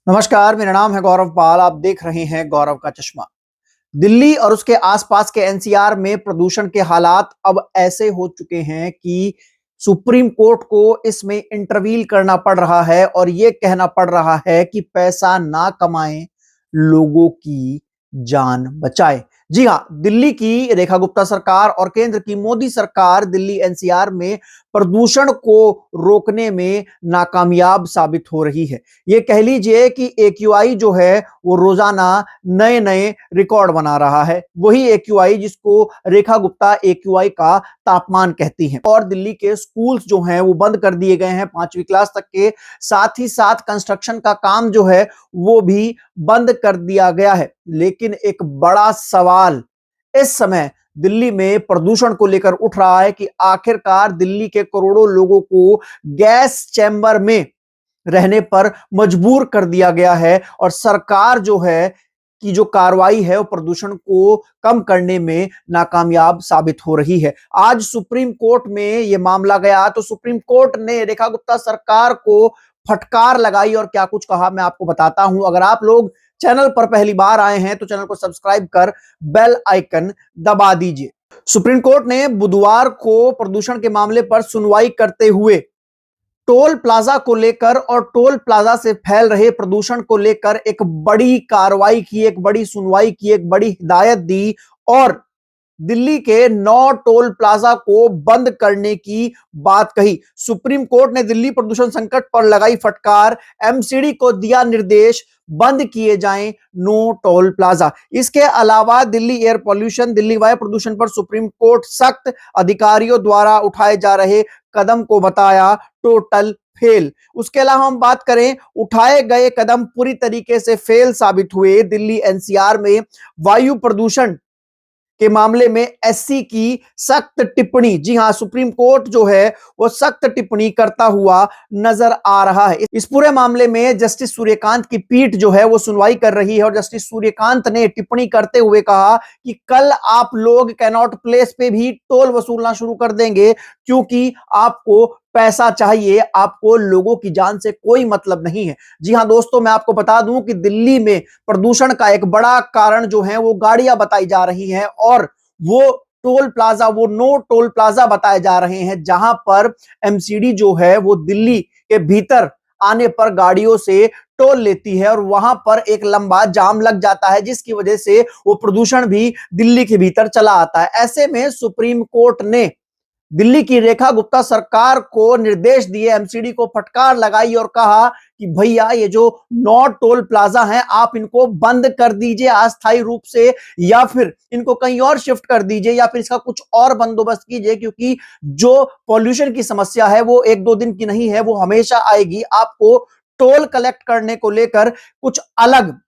नमस्कार, मेरा नाम है गौरव पाल। आप देख रहे हैं गौरव का चश्मा। दिल्ली और उसके आसपास के एनसीआर में प्रदूषण के हालात अब ऐसे हो चुके हैं कि सुप्रीम कोर्ट को इसमें इंटरवील करना पड़ रहा है और यह कहना पड़ रहा है कि पैसा ना कमाएं, लोगों की जान बचाए। जी हां, दिल्ली की रेखा गुप्ता सरकार और केंद्र की मोदी सरकार दिल्ली एनसीआर में प्रदूषण को रोकने में नाकामयाब साबित हो रही है। ये कह लीजिए कि एक्यूआई जो है वो रोजाना नए नए रिकॉर्ड बना रहा है। वही एक्यूआई जिसको रेखा गुप्ता एक्यूआई का तापमान कहती हैं। और दिल्ली के स्कूल्स जो हैं वो बंद कर दिए गए हैं 5वीं क्लास तक के। साथ ही साथ कंस्ट्रक्शन का काम जो है वो भी बंद कर दिया गया है। लेकिन एक बड़ा सवाल इस समय दिल्ली में प्रदूषण को लेकर उठ रहा है कि आखिरकार दिल्ली के करोड़ों लोगों को गैस चैम्बर में रहने पर मजबूर कर दिया गया है और सरकार जो है की जो कार्रवाई है वो प्रदूषण को कम करने में नाकामयाब साबित हो रही है। आज सुप्रीम कोर्ट में यह मामला गया तो सुप्रीम कोर्ट ने रेखा गुप्ता सरकार को फटकार लगाई और क्या कुछ कहा मैं आपको बताता हूं। अगर आप लोग चैनल पर पहली बार आए हैं तो चैनल को सब्सक्राइब कर बेल आइकन दबा दीजिए। सुप्रीम कोर्ट ने बुधवार को प्रदूषण के मामले पर सुनवाई करते हुए टोल प्लाजा को लेकर और टोल प्लाजा से फैल रहे प्रदूषण को लेकर एक बड़ी कार्रवाई की, एक बड़ी सुनवाई की, एक बड़ी हिदायत दी और दिल्ली के 9 टोल प्लाजा को बंद करने की बात कही। सुप्रीम कोर्ट ने दिल्ली प्रदूषण संकट पर लगाई फटकार, एमसीडी को दिया निर्देश बंद किए जाएं नो टोल प्लाजा। इसके अलावा दिल्ली एयर पॉल्यूशन, दिल्ली वायु प्रदूषण पर सुप्रीम कोर्ट सख्त, अधिकारियों द्वारा उठाए जा रहे कदम को बताया टोटल फेल। उसके अलावा हम बात करें उठाए गए कदम पूरी तरीके से फेल साबित हुए। दिल्ली एनसीआर में वायु प्रदूषण के मामले में एससी की सख्त टिप्पणी, जी हां, सुप्रीम कोर्ट जो है वो सख्त टिप्पणी करता हुआ नजर आ रहा है। इस पूरे मामले में जस्टिस सूर्यकांत की पीठ जो है वो सुनवाई कर रही है और जस्टिस सूर्यकांत ने टिप्पणी करते हुए कहा कि कल आप लोग कैनॉट प्लेस पे भी टोल वसूलना शुरू कर देंगे क्योंकि आपको पैसा चाहिए, आपको लोगों की जान से कोई मतलब नहीं है। जी हां दोस्तों, मैं आपको बता दूं कि दिल्ली में प्रदूषण का एक बड़ा कारण जो है वो गाड़ियां बताई जा रही हैं और वो टोल प्लाजा, वो नो टोल प्लाजा बताए जा रहे हैं जहां पर एमसीडी जो है वो दिल्ली के भीतर आने पर गाड़ियों से टोल लेती है और वहां पर एक लंबा जाम लग जाता है जिसकी वजह से वो प्रदूषण भी दिल्ली के भीतर चला आता है। ऐसे में सुप्रीम कोर्ट ने दिल्ली की रेखा गुप्ता सरकार को निर्देश दिए, एमसीडी को फटकार लगाई और कहा कि भैया ये जो 9 टोल प्लाजा हैं आप इनको बंद कर दीजिए अस्थायी रूप से या फिर इनको कहीं और शिफ्ट कर दीजिए या फिर इसका कुछ और बंदोबस्त कीजिए क्योंकि जो पॉल्यूशन की समस्या है वो 1-2 दिन की नहीं है, वो हमेशा आएगी। आपको टोल कलेक्ट करने को लेकर कुछ अलग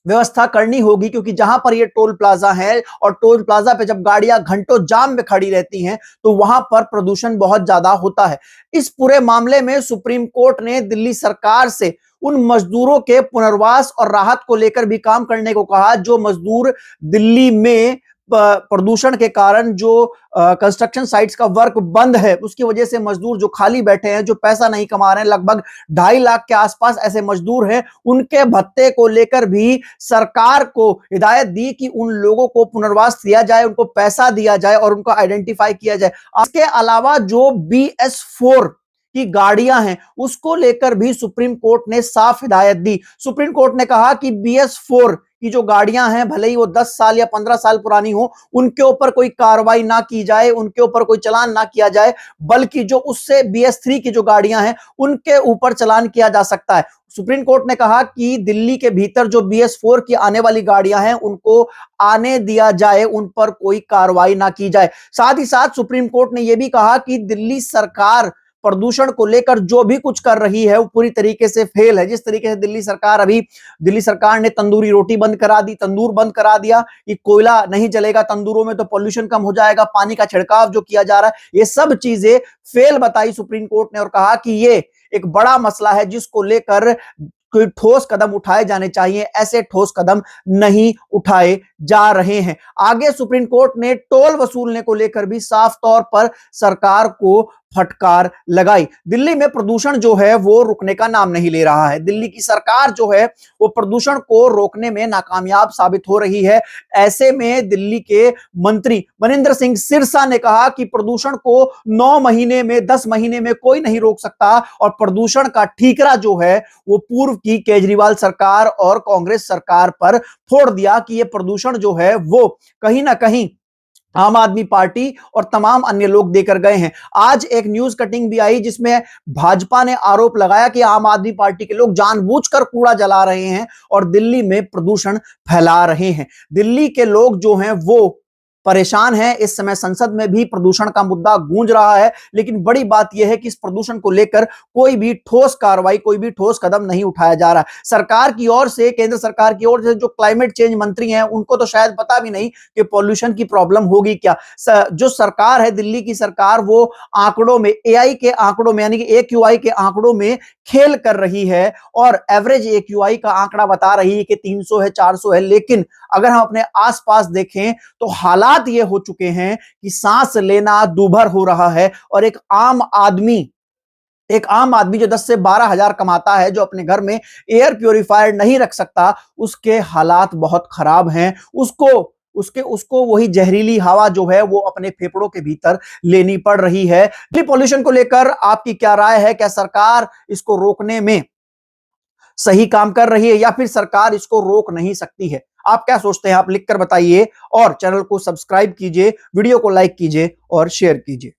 व्यवस्था करनी होगी क्योंकि जहां पर ये टोल प्लाजा है और टोल प्लाजा पे जब गाड़ियां घंटों जाम में खड़ी रहती हैं तो वहां पर प्रदूषण बहुत ज्यादा होता है। इस पूरे मामले में सुप्रीम कोर्ट ने दिल्ली सरकार से उन मजदूरों के पुनर्वास और राहत को लेकर भी काम करने को कहा जो मजदूर दिल्ली में प्रदूषण के कारण जो कंस्ट्रक्शन साइट्स का वर्क बंद है उसकी वजह से मजदूर जो खाली बैठे हैं, जो पैसा नहीं कमा रहे हैं, लगभग 2.5 लाख के आसपास ऐसे मजदूर हैं, उनके भत्ते को लेकर भी सरकार को हिदायत दी कि उन लोगों को पुनर्वास दिया जाए, उनको पैसा दिया जाए और उनको आइडेंटिफाई किया जाए। इसके अलावा जो BS4 की गाड़ियां हैं उसको लेकर भी सुप्रीम कोर्ट ने साफ हिदायत दी। सुप्रीम कोर्ट ने कहा कि BS4 की जो गाड़ियां हैं भले ही वो 10 साल या 15 साल पुरानी हो, उनके ऊपर कोई कार्रवाई ना की जाए, उनके ऊपर कोई चलान ना किया जाए, बल्कि जो उससे BS3 की जो गाड़ियां हैं उनके ऊपर चलान किया जा सकता है। सुप्रीम कोर्ट ने कहा कि दिल्ली के भीतर जो BS4 की आने वाली गाड़ियां हैं उनको आने दिया जाए, उन पर कोई कार्रवाई ना की जाए। साथ ही साथ सुप्रीम कोर्ट ने यह भी कहा कि दिल्ली सरकार प्रदूषण को लेकर जो भी कुछ कर रही है वो पूरी तरीके से फेल है। जिस तरीके से दिल्ली सरकार ने तंदूरी रोटी बंद करा दी, तंदूर बंद करा दिया कि कोयला नहीं जलेगा तंदूरों में तो पॉल्यूशन कम हो जाएगा, पानी का छिड़काव जो किया जा रहा है, ये सब चीजें फेल बताई सुप्रीम कोर्ट ने और कहा कि ये एक बड़ा मसला है जिसको लेकर कोई ठोस कदम उठाए जाने चाहिए। ऐसे ठोस कदम नहीं उठाए जा रहे हैं। आगे सुप्रीम कोर्ट ने टोल वसूलने को लेकर भी साफ तौर पर सरकार को फटकार लगाई। दिल्ली में प्रदूषण जो है वो रुकने का नाम नहीं ले रहा है। दिल्ली की सरकार जो है वो प्रदूषण को रोकने में नाकामयाब साबित हो रही है। ऐसे में दिल्ली के मंत्री मनिंदर सिंह सिरसा ने कहा कि प्रदूषण को 9 महीने में 10 महीने में कोई नहीं रोक सकता, और प्रदूषण का ठीकरा जो है वो पूर्व की केजरीवाल सरकार और कांग्रेस सरकार पर फोड़ दिया कि ये प्रदूषण जो है वो कहीं ना कहीं आम आदमी पार्टी और तमाम अन्य लोग देकर गए हैं। आज एक न्यूज कटिंग भी आई जिसमें भाजपा ने आरोप लगाया कि आम आदमी पार्टी के लोग जानबूझकर कूड़ा जला रहे हैं और दिल्ली में प्रदूषण फैला रहे हैं। दिल्ली के लोग जो हैं वो परेशान हैं। इस समय संसद में भी प्रदूषण का मुद्दा गूंज रहा है, लेकिन बड़ी बात यह है कि इस प्रदूषण को लेकर कोई भी ठोस कार्रवाई, कोई भी ठोस कदम नहीं उठाया जा रहा। सरकार की ओर से, केंद्र सरकार की ओर से जो क्लाइमेट चेंज मंत्री हैं उनको तो शायद पता भी नहीं कि पॉल्यूशन की प्रॉब्लम होगी क्या। जो सरकार है दिल्ली की सरकार, वो आंकड़ों में, एआई के आंकड़ों में, यानी कि एक्यूआई के आंकड़ों में खेल कर रही है और एवरेज एक्यूआई का आंकड़ा बता रही है कि 300 है, 400 है। लेकिन अगर हम अपने आसपास देखें तो हालात ये हो चुके हैं कि सांस लेना दूभर हो रहा है, और एक आम आदमी जो 10 से 12 हजार कमाता है, जो अपने घर में एयर प्योरीफायर नहीं रख सकता, उसके हालात बहुत खराब हैं। उसको वही जहरीली हवा जो है वो अपने फेफड़ों के भीतर लेनी पड़ रही है। दिल्ली पॉल्यूशन को लेकर आपकी क्या राय है? क्या सरकार इसको रोकने में सही काम कर रही है, या फिर सरकार इसको रोक नहीं सकती है? आप क्या सोचते हैं? आप लिखकर बताइए, और चैनल को सब्सक्राइब कीजिए, वीडियो को लाइक कीजिए और शेयर कीजिए।